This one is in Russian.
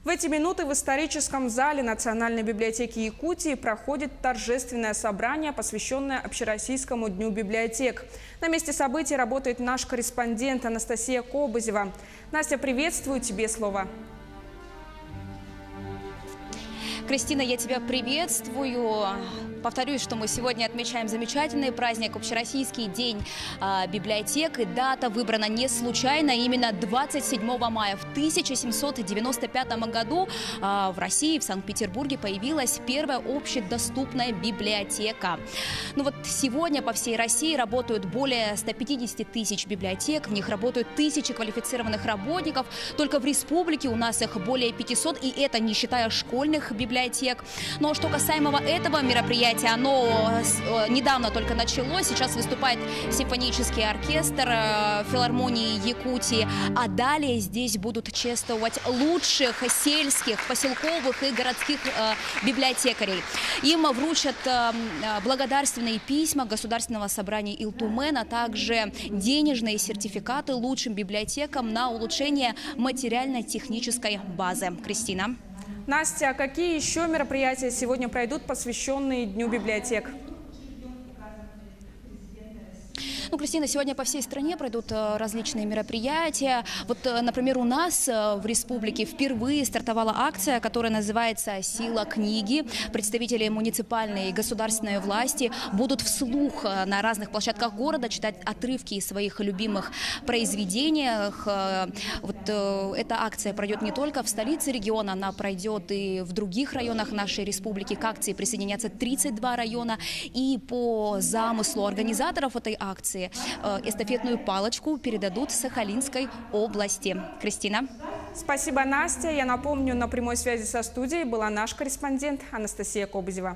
В эти минуты в историческом зале Национальной библиотеки Якутии проходит торжественное собрание, посвященное Общероссийскому дню библиотек. На месте событий работает наш корреспондент Анастасия Кобызева. Настя, приветствую, тебе слово. Кристина, я тебя приветствую. Повторюсь, что мы сегодня отмечаем замечательный праздник, Общероссийский день библиотек. И дата выбрана не случайно. Именно 27 мая в 1795 году в России, в Санкт-Петербурге, появилась первая общедоступная библиотека. Ну вот сегодня по всей России работают более 150 тысяч библиотек. В них работают тысячи квалифицированных работников. Только в республике у нас их более 500, и это не считая школьных библиотек. Но что касаемо этого мероприятия, оно недавно только началось. Сейчас выступает симфонический оркестр филармонии Якутии. А далее здесь будут чествовать лучших сельских, поселковых и городских библиотекарей. Им вручат благодарственные письма Государственного собрания Илтумен, а также денежные сертификаты лучшим библиотекам на улучшение материально-технической базы. Кристина. Настя, а какие еще мероприятия сегодня пройдут, посвященные Дню библиотек? Ну, Кристина, сегодня по всей стране пройдут различные мероприятия. Вот, например, у нас в республике впервые стартовала акция, которая называется «Сила книги». Представители муниципальной и государственной власти будут вслух на разных площадках города читать отрывки из своих любимых произведений. Вот эта акция пройдет не только в столице региона, она пройдет и в других районах нашей республики. К акции присоединятся 32 района. И по замыслу организаторов этой акции эстафетную палочку передадут Сахалинской области. Кристина. Спасибо, Настя. Я напомню, на прямой связи со студией была наш корреспондент Анастасия Кобызева.